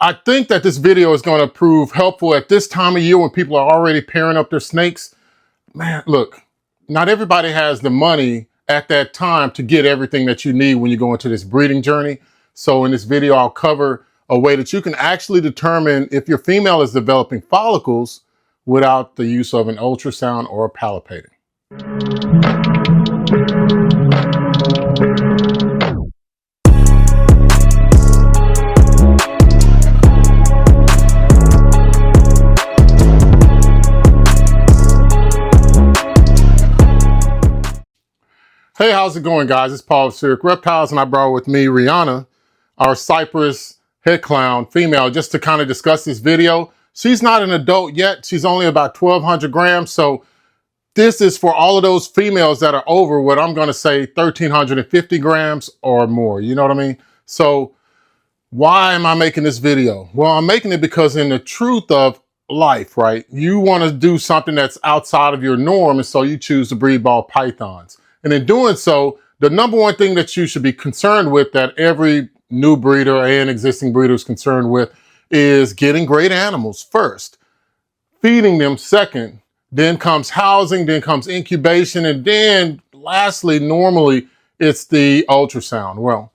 I think that this video is going to prove helpful at this time of year when people are already pairing up their snakes. Man, look, not everybody has the money at that time to get everything that you need when you go into this breeding journey. So in this video, I'll cover a way that you can actually determine if your female is developing follicles without the use of an ultrasound or a palpating. Hey, how's it going, guys? It's Paul of Spheric Reptiles, and I brought with me Rihanna, our Cypress head clown female, just to kind of discuss this video. She's not an adult yet. She's only about 1,200 grams. So this is for all of those females that are over what I'm going to say 1,350 grams or more. You know what I mean? So why am I making this video? Well, I'm making it because in the truth of life, right? You want to do something that's outside of your norm, and so you choose to breed ball pythons. And in doing so, the number one thing that you should be concerned with, that every new breeder and existing breeder is concerned with, is getting great animals first, feeding them second, then comes housing, then comes incubation, and then lastly, normally, it's the ultrasound. Well,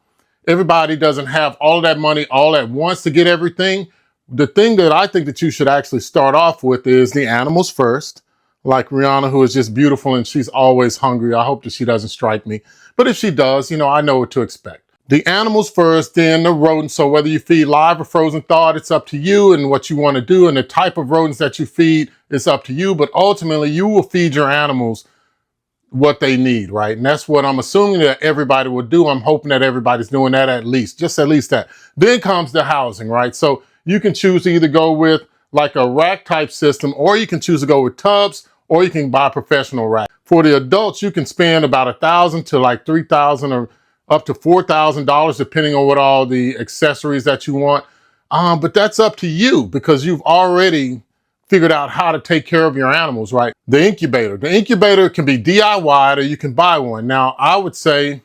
everybody doesn't have all of that money all at once to get everything. The thing that I think that you should actually start off with is the animals first. Like Rihanna, who is just beautiful and she's always hungry. I hope that she doesn't strike me. But if she does, you know, I know what to expect. The animals first, then the rodents. So whether you feed live or frozen thawed, it's up to you and what you want to do. And the type of rodents that you feed is up to you. But ultimately, you will feed your animals what they need, right? And that's what I'm assuming that everybody will do. I'm hoping that everybody's doing that at least that. Then comes the housing, right? So you can choose to either go with like a rack type system, or you can choose to go with tubs, or you can buy a professional rack. For the adults, you can spend about $1,000 to like $3,000 or up to $4,000, depending on what all the accessories that you want. But that's up to you because you've already figured out how to take care of your animals, right? The incubator can be DIY or you can buy one. Now, I would say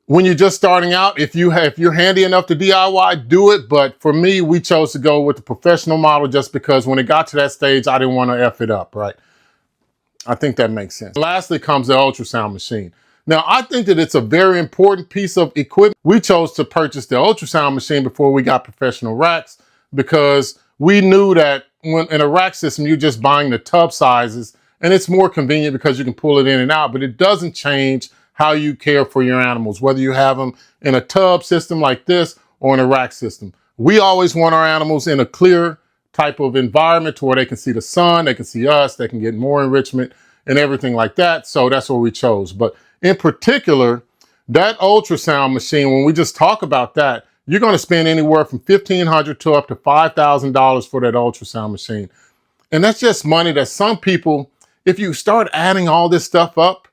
when you're just starting out, if you're handy enough to DIY, do it. But for me, we chose to go with the professional model just because when it got to that stage, I didn't want to F it up, right? I think that makes sense. Lastly comes the ultrasound machine. Now, I think that it's a very important piece of equipment. We chose to purchase the ultrasound machine before we got professional racks because we knew that when in a rack system, you're just buying the tub sizes and it's more convenient because you can pull it in and out, but it doesn't change how you care for your animals, whether you have them in a tub system like this or in a rack system. We always want our animals in a clear type of environment to where they can see the sun, they can see us, they can get more enrichment and everything like that. So that's what we chose. But in particular, that ultrasound machine, when we just talk about that, you're going to spend anywhere from $1,500 to up to $5,000 for that ultrasound machine. And that's just money that some people, if you start adding all this stuff up,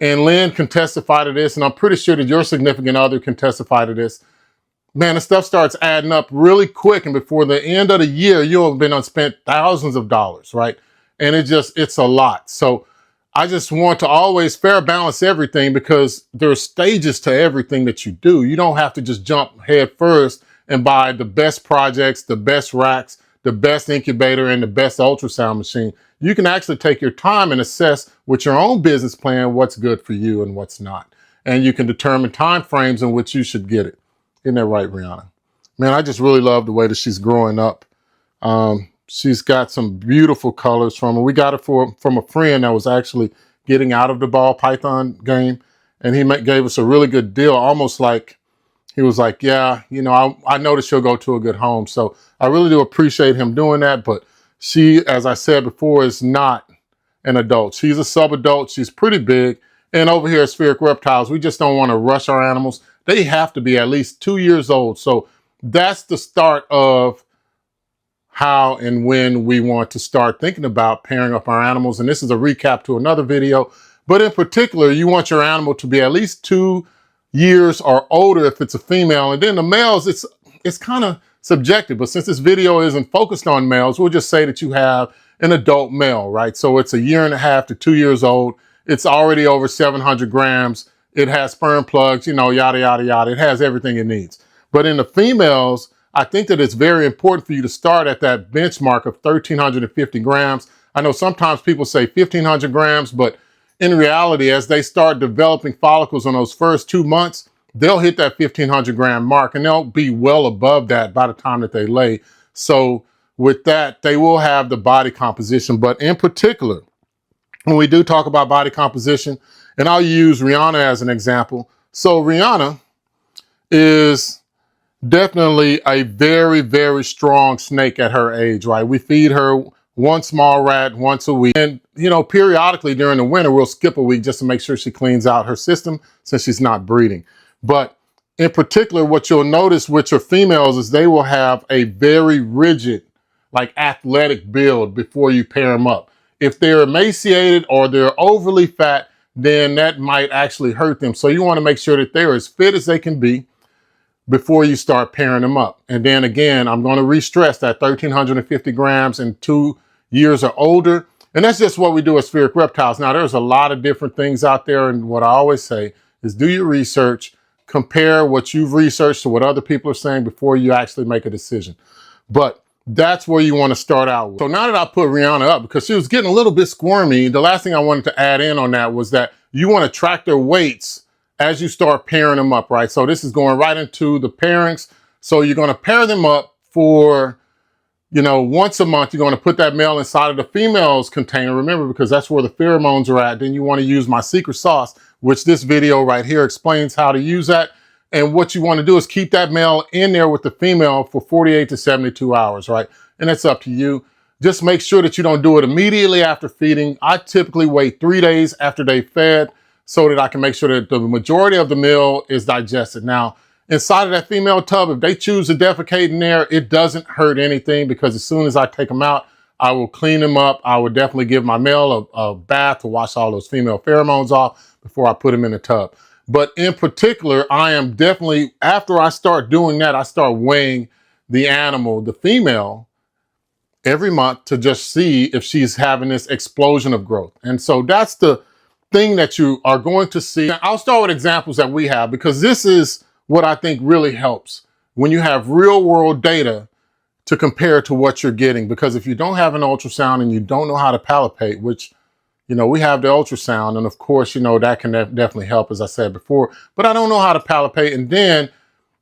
and Lynn can testify to this, and I'm pretty sure that your significant other can testify to this, man, the stuff starts adding up really quick, and before the end of the year, you'll have been unspent thousands of dollars, right? And it's a lot. So I just want to always fair balance everything because there's stages to everything that you do. You don't have to just jump head first and buy the best projects, the best racks, the best incubator, and the best ultrasound machine. You can actually take your time and assess with your own business plan what's good for you and what's not. And you can determine time frames in which you should get it. Isn't that right, Rihanna? Man, I just really love the way that she's growing up. She's got some beautiful colors from her. We got it from a friend that was actually getting out of the ball python game. And he gave us a really good deal, almost like he was like, yeah, you know, I know that she'll go to a good home. So I really do appreciate him doing that. But she, as I said before, is not an adult. She's a sub-adult. She's pretty big. And over here at Spheric Reptiles, we just don't want to rush our animals. They have to be at least 2 years old. So that's the start of how and when we want to start thinking about pairing up our animals. And this is a recap to another video. But in particular, you want your animal to be at least 2 years or older if it's a female. And then the males, it's kind of subjective, but since this video isn't focused on males, we'll just say that you have an adult male, right? So it's 1.5 years to 2 years old. It's already over 700 grams. It has sperm plugs, you know, yada, yada, yada. It has everything it needs. But in the females, I think that it's very important for you to start at that benchmark of 1,350 grams. I know sometimes people say 1,500 grams, but in reality, as they start developing follicles on those first 2 months, they'll hit that 1,500 gram mark, and they'll be well above that by the time that they lay. So with that, they will have the body composition. But in particular, when we do talk about body composition, and I'll use Rihanna as an example. So Rihanna is definitely a very, very strong snake at her age, right? We feed her one small rat once a week. And, you know, periodically during the winter, we'll skip a week just to make sure she cleans out her system since she's not breeding. But in particular, what you'll notice with your females is they will have a very rigid, like athletic build before you pair them up. If they're emaciated or they're overly fat, then that might actually hurt them. So you want to make sure that they're as fit as they can be before you start pairing them up. And then again, I'm going to re-stress that 1,350 grams and 2 years or older. And that's just what we do at Spheric Reptiles. Now, there's a lot of different things out there. And what I always say is do your research, compare what you've researched to what other people are saying before you actually make a decision. But that's where you want to start out with. So now that I put Rihanna up, because she was getting a little bit squirmy, the last thing I wanted to add in on that was that you want to track their weights as you start pairing them up, right? So this is going right into the pairings. So you're going to pair them up for, you know, once a month. You're going to put that male inside of the female's container, remember, because that's where the pheromones are at. Then you want to use my secret sauce, which this video right here explains how to use that. And what you want to do is keep that male in there with the female for 48 to 72 hours, right? And it's up to you. Just make sure that you don't do it immediately after feeding. I typically wait 3 days after they fed so that I can make sure that the majority of the meal is digested. Now, inside of that female tub, if they choose to defecate in there, it doesn't hurt anything, because as soon as I take them out, I will clean them up. I would definitely give my male a bath to wash all those female pheromones off before I put them in the tub. But in particular, I am definitely, after I start doing that, I start weighing the animal, the female, every month to just see if she's having this explosion of growth. And so that's the thing that you are going to see. Now, I'll start with examples that we have, because this is what I think really helps when you have real world data to compare to what you're getting. Because if you don't have an ultrasound and you don't know how to palpate, which, you know, we have the ultrasound, and of course, you know, that can definitely help, as I said before, but I don't know how to palpate. And then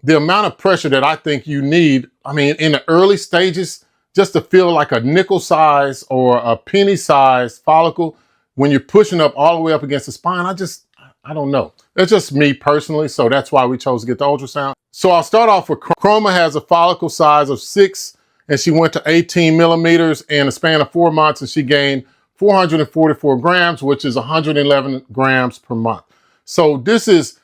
the amount of pressure that I think you need, I mean, in the early stages, just to feel like a nickel size or a penny size follicle, when you're pushing up all the way up against the spine, I don't know. That's just me personally. So that's why we chose to get the ultrasound. So I'll start off with Chroma. Has a follicle size of 6, and she went to 18 millimeters in a span of 4 months, and she gained 444 grams, which is 111 grams per month. So this is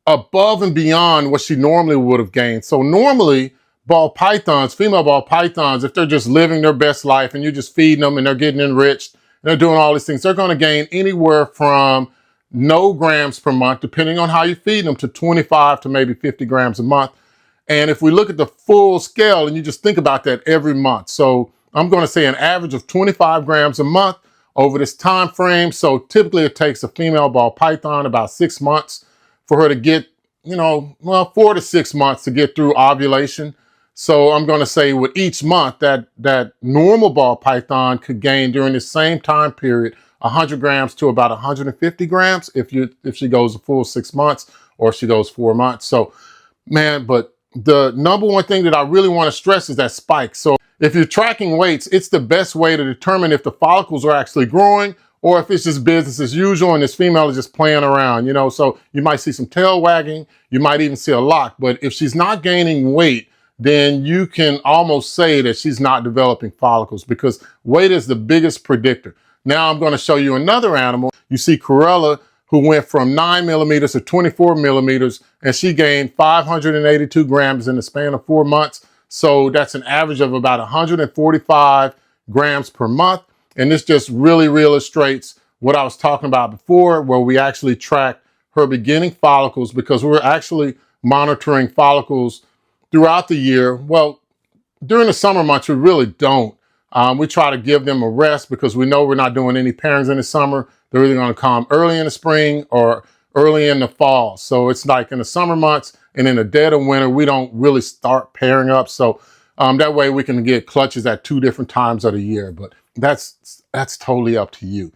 above and beyond what she normally would have gained. So normally ball pythons, female ball pythons, if they're just living their best life and you're just feeding them and they're getting enriched and they're doing all these things, they're going to gain anywhere from no grams per month, depending on how you feed them, to 25 to maybe 50 grams a month. And if we look at the full scale and you just think about that every month, so I'm going to say an average of 25 grams a month over this time frame. So typically it takes a female ball python about 6 months for her to get, you know, well, 4 to 6 months to get through ovulation. So I'm going to say with each month that normal ball python could gain during the same time period 100 grams to about 150 grams if she goes a full 6 months, or if she goes 4 months. So, man, but the number one thing that I really want to stress is that spike. So if you're tracking weights, it's the best way to determine if the follicles are actually growing or if it's just business as usual and this female is just playing around, you know. So you might see some tail wagging, you might even see a lock, but if she's not gaining weight, then you can almost say that she's not developing follicles, because weight is the biggest predictor. Now I'm going to show you another animal. You see Corella, who went from 9 millimeters to 24 millimeters, and she gained 582 grams in the span of 4 months. So that's an average of about 145 grams per month. And this just really illustrates what I was talking about before, where we actually track her beginning follicles, because we're actually monitoring follicles throughout the year. Well, during the summer months, we really don't. We try to give them a rest because we know we're not doing any pairings in the summer. They're either going to come early in the spring or early in the fall. So it's like in the summer months, And in the dead of winter, we don't really start pairing up. So that way we can get clutches at 2 different times of the year. But that's totally up to you.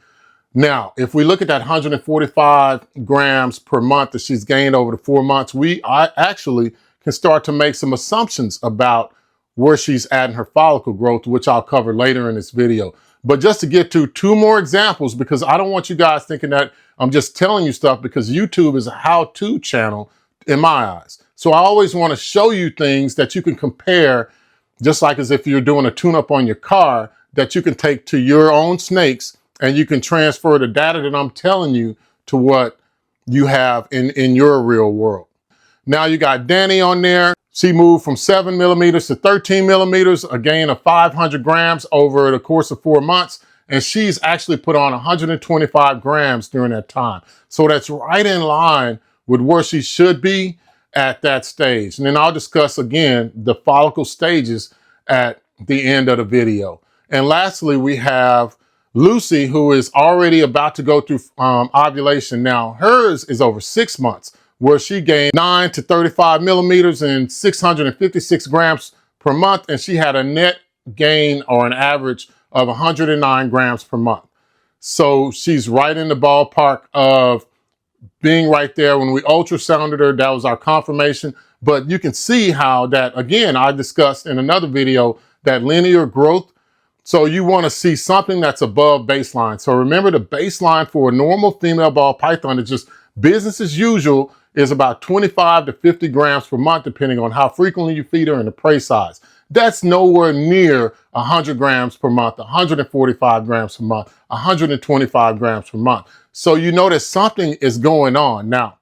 Now, if we look at that 145 grams per month that she's gained over the 4 months, I actually can start to make some assumptions about where she's at in her follicle growth, which I'll cover later in this video. But just to get to 2 more examples, because I don't want you guys thinking that I'm just telling you stuff, because YouTube is a how-to channel in my eyes. So I always want to show you things that you can compare, just like as if you're doing a tune-up on your car, that you can take to your own snakes and you can transfer the data that I'm telling you to what you have in your real world. Now you got Danny on there. She moved from 7 millimeters to 13 millimeters, a gain of 500 grams over the course of 4 months. And she's actually put on 125 grams during that time. So that's right in line with where she should be at that stage. And then I'll discuss again the follicle stages at the end of the video. And lastly, we have Lucy, who is already about to go through ovulation. Now, hers is over 6 months, where she gained 9 to 35 millimeters and 656 grams per month, and she had a net gain or an average of 109 grams per month. So she's right in the ballpark of being right there. When we ultrasounded her, that was our confirmation. But you can see how that, again, I discussed in another video, that linear growth. So you want to see something that's above baseline. So remember, the baseline for a normal female ball python is just business as usual, is about 25 to 50 grams per month, depending on how frequently you feed her and the prey size. That's nowhere near 100 grams per month, 145 grams per month, 125 grams per month. So you know that something is going on. Now,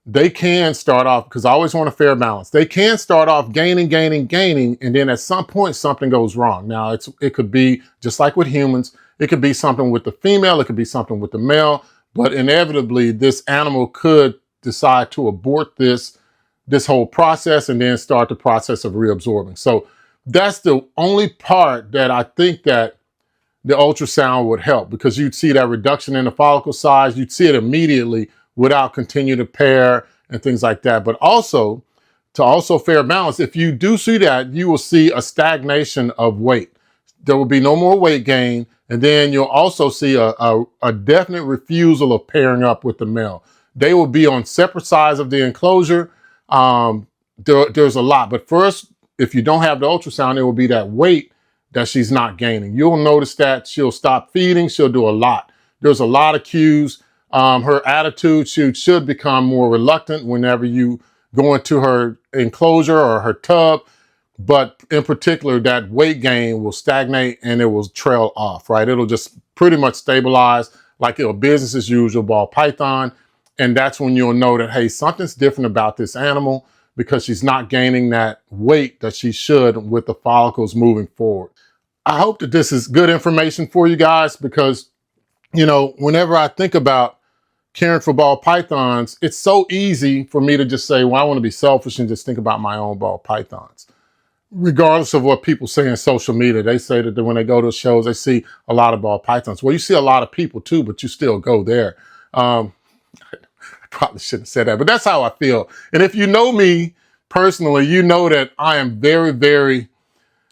they can start off, because I always want a fair balance, they can start off gaining, and then at some point something goes wrong. Now, it could be just like with humans, it could be something with the female, it could be something with the male, but inevitably this animal could decide to abort this whole process and then start the process of reabsorbing. So that's the only part that I think that the ultrasound would help, because you'd see that reduction in the follicle size, you'd see it immediately without continuing to pair and things like that. But also, to fair balance, if you do see that, you will see a stagnation of weight. There will be no more weight gain, and then you'll also see a definite refusal of pairing up with the male. They will be on separate sides of the enclosure. There's a lot. But first, if you don't have the ultrasound, it will be that weight that she's not gaining. You'll notice that she'll stop feeding. She'll do a lot. There's a lot of cues. Her attitude, she should become more reluctant whenever you go into her enclosure or her tub. But in particular, that weight gain will stagnate and it will trail off, right? It'll just pretty much stabilize like a business as usual ball python. And that's when you'll know that, hey, something's different about this animal, because she's not gaining that weight that she should with the follicles moving forward. I hope that this is good information for you guys, because, you know, whenever I think about caring for ball pythons, it's so easy for me to just say, well, I want to be selfish and just think about my own ball pythons. Regardless of what people say in social media, they say that when they go to shows, they see a lot of ball pythons. Well, you see a lot of people too, but you still go there. I probably shouldn't have said that, but that's how I feel. And if you know me personally, you know that I am very, very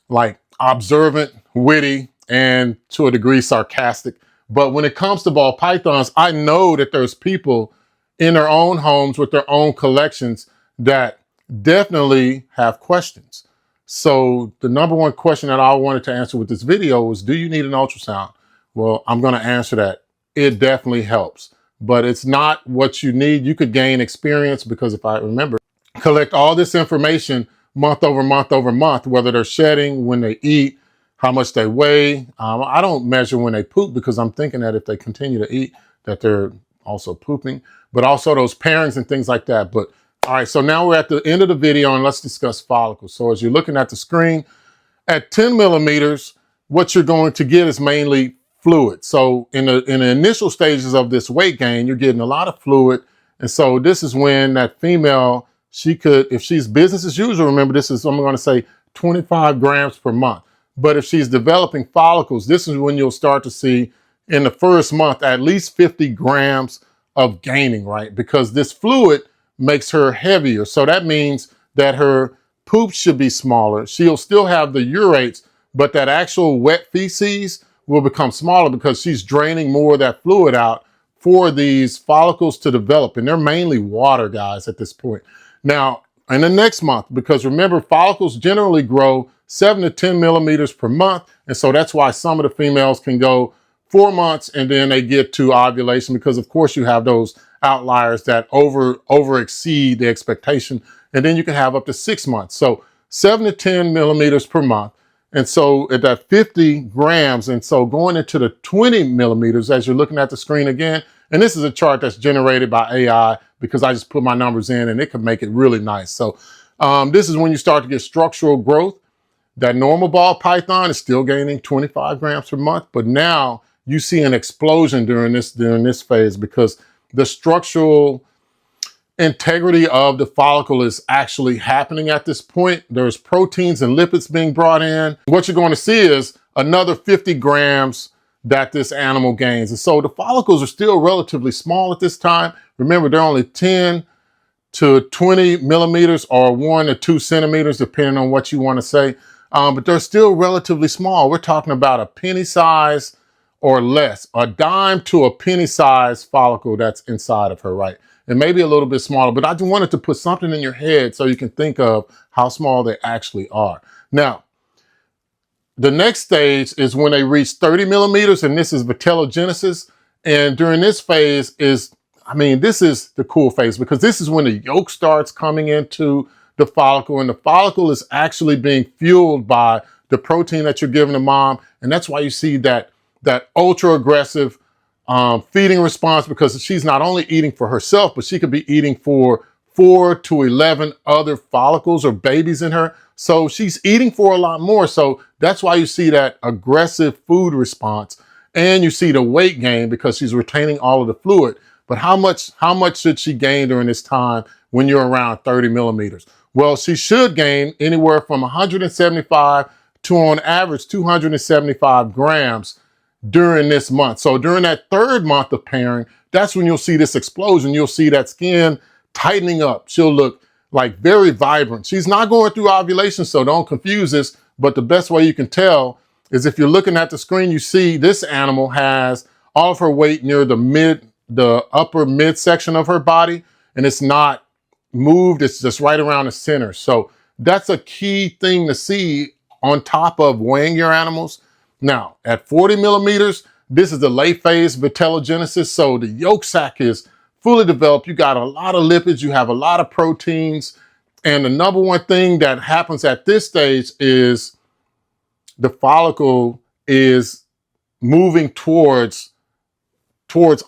like observant, witty, and to a degree sarcastic. But when it comes to ball pythons, I know that there's people in their own homes with their own collections that definitely have questions. So the number one question that I wanted to answer with this video was, do you need an ultrasound? Well, I'm going to answer that. It definitely helps, but it's not what you need. You could gain experience, because if I remember, collect all this information month over month over month, whether they're shedding, when they eat, how much they weigh. I don't measure when they poop, because I'm thinking that if they continue to eat, that they're also pooping, but also those pairings and things like that. But all right, so now we're at the end of the video, and let's discuss follicles. So as you're looking at the screen, at 10 millimeters, what you're going to get is mainly fluid. So in the initial stages of this weight gain, you're getting a lot of fluid. And so this is when that female, she could, if she's business as usual, remember this is, I'm going to say 25 grams per month. But if she's developing follicles, this is when you'll start to see in the first month at least 50 grams of gaining, right? Because this fluid makes her heavier. So that means that her poop should be smaller. She'll still have the urates, but that actual wet feces will become smaller because she's draining more of that fluid out for these follicles to develop. And they're mainly water, guys, at this point. Now, in the next month, because remember, follicles generally grow 7 to 10 millimeters per month. And so that's why some of the females can go 4 months and then they get to ovulation, because of course you have those outliers that over exceed the expectation. And then you can have up to 6 months. So 7 to 10 millimeters per month. And so at that 50 grams, and so going into the 20 millimeters, as you're looking at the screen again, and this is a chart that's generated by AI because I just put my numbers in and it can make it really nice. So this is when you start to get structural growth. That normal ball python is still gaining 25 grams per month, but now you see an explosion during this phase because the structural integrity of the follicle is actually happening at this point. There's proteins and lipids being brought in. What you're going to see is another 50 grams that this animal gains. And so the follicles are still relatively small at this time. Remember, they're only 10 to 20 millimeters or 1 to 2 centimeters, depending on what you want to say. But they're still relatively small. We're talking about a penny size or less, a dime to a penny size follicle that's inside of her, right? It may be a little bit smaller, but I just wanted to put something in your head so you can think of how small they actually are. Now, the next stage is when they reach 30 millimeters, and this is vitellogenesis. And during this phase is, this is the cool phase because this is when the yolk starts coming into the follicle, and the follicle is actually being fueled by the protein that you're giving the mom. And that's why you see that ultra aggressive feeding response, because she's not only eating for herself, but she could be eating for 4 to 11 other follicles or babies in her. So she's eating for a lot more. So that's why you see that aggressive food response, and you see the weight gain because she's retaining all of the fluid. But how much should she gain during this time when you're around 30 millimeters? Well, she should gain anywhere from 175 to on average 275 grams during this month. So during that 3rd month of pairing, that's when you'll see this explosion. You'll see that skin tightening up. She'll look like very vibrant. She's not going through ovulation, so don't confuse this. But the best way you can tell is if you're looking at the screen, you see this animal has all of her weight near the upper midsection of her body, and it's not moved. It's just right around the center. So that's a key thing to see on top of weighing your animals. Now, at 40 millimeters, this is the late phase vitellogenesis. So the yolk sac is fully developed. You got a lot of lipids. You have a lot of proteins. And the number one thing that happens at this stage is the follicle is moving towards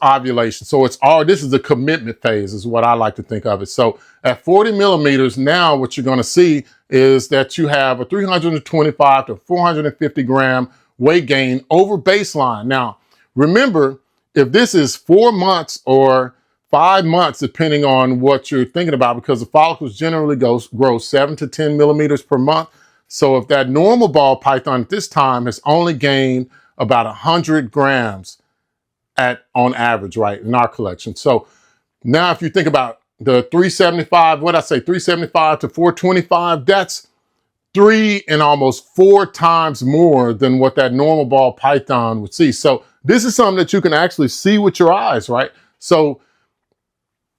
ovulation. So this is the commitment phase is what I like to think of it. So at 40 millimeters, now what you're going to see is that you have a 325 to 450 gram weight gain over baseline. Now, remember, if this is 4 months or 5 months, depending on what you're thinking about, because the follicles generally grow 7 to 10 millimeters per month. So if that normal ball python at this time has only gained about 100 grams on average, right, in our collection. So now if you think about the 375, 375 to 425, that's 3 and almost 4 times more than what that normal ball python would see. So this is something that you can actually see with your eyes, right? So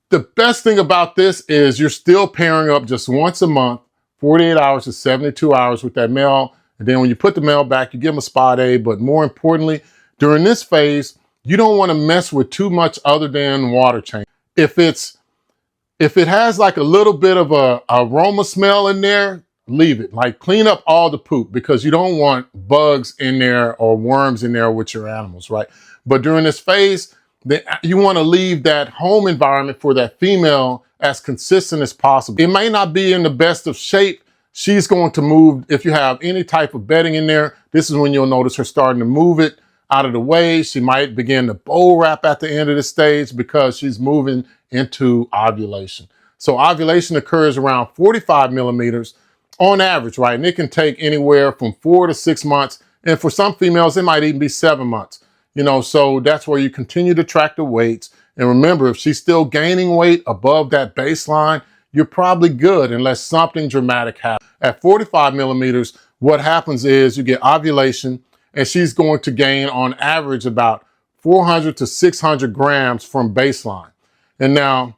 the best thing about this is you're still pairing up just once a month, 48 hours to 72 hours with that male. And then when you put the male back, you give him a spot A. But more importantly, during this phase, you don't want to mess with too much other than water change. If it has like a little bit of a aroma smell in there, leave it. Like clean up all the poop, because you don't want bugs in there or worms in there with your animals, right? But during this phase, you want to leave that home environment for that female as consistent as possible. It may not be in the best of shape. She's going to move. If you have any type of bedding in there, this is when you'll notice her starting to move it out of the way. She might begin to bowl wrap at the end of the stage because she's moving into ovulation. So ovulation occurs around 45 millimeters on average, right? And it can take anywhere from 4 to 6 months. And for some females, it might even be 7 months. You know, so that's where you continue to track the weights. And remember, if she's still gaining weight above that baseline, you're probably good unless something dramatic happens. At 45 millimeters, what happens is you get ovulation, and she's going to gain on average about 400 to 600 grams from baseline. And now,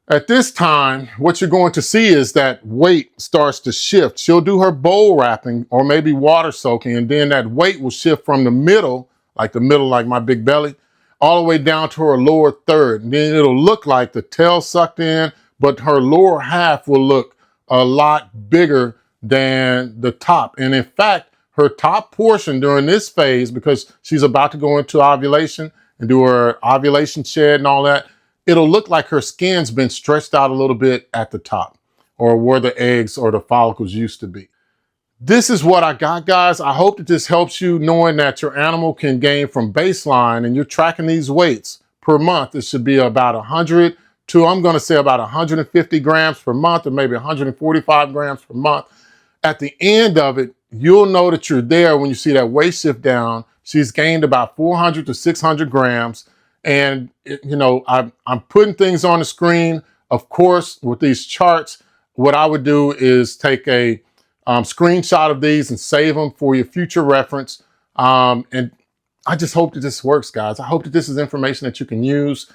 at this time, what you're going to see is that weight starts to shift. She'll do her bowl wrapping or maybe water soaking, and then that weight will shift from the middle like my big belly, all the way down to her lower third. And then it'll look like the tail sucked in, but her lower half will look a lot bigger than the top. And in fact, her top portion during this phase, because she's about to go into ovulation and do her ovulation shed and all that, it'll look like her skin's been stretched out a little bit at the top, or where the eggs or the follicles used to be. This is what I got, guys. I hope that this helps you, knowing that your animal can gain from baseline, and you're tracking these weights per month. It should be about 100 to, I'm gonna say about 150 grams per month, or maybe 145 grams per month. At the end of it, you'll know that you're there when you see that weight shift down. She's gained about 400 to 600 grams. And, you know, I'm putting things on the screen. Of course, with these charts, what I would do is take a screenshot of these and save them for your future reference. And I just hope that this works, guys. I hope that this is information that you can use,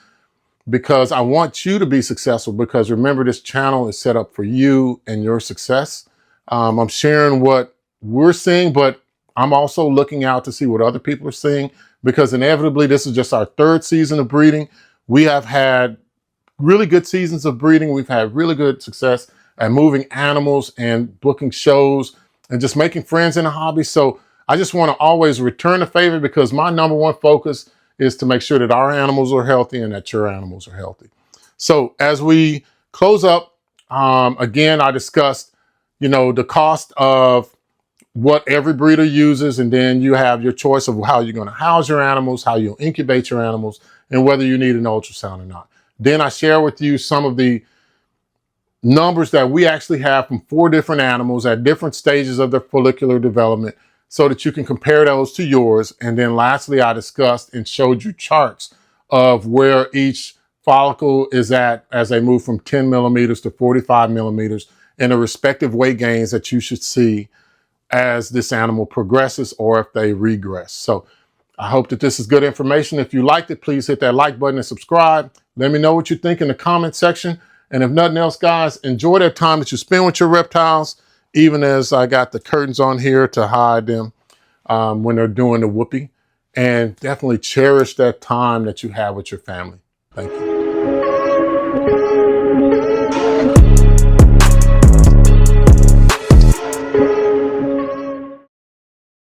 because I want you to be successful, because remember, this channel is set up for you and your success. I'm sharing what we're seeing, but I'm also looking out to see what other people are seeing, because inevitably this is just our third season of breeding. We have had really good seasons of breeding. We've had really good success at moving animals and booking shows and just making friends in the hobby. So I just want to always return the favor, because my number one focus is to make sure that our animals are healthy and that your animals are healthy. So as we close up, again, I discussed, you know, the cost of what every breeder uses, and then you have your choice of how you're going to house your animals, how you'll incubate your animals, and whether you need an ultrasound or not. Then I share with you some of the numbers that we actually have from 4 different animals at different stages of their follicular development, so that you can compare those to yours. And then lastly, I discussed and showed you charts of where each follicle is at as they move from 10 millimeters to 45 millimeters, and the respective weight gains that you should see as this animal progresses or if they regress. So I hope that this is good information. If you liked it, please hit that like button and subscribe. Let me know what you think in the comment section. And if nothing else, guys, enjoy that time that you spend with your reptiles, even as I got the curtains on here to hide them when they're doing the whoopee. And definitely cherish that time that you have with your family. Thank you.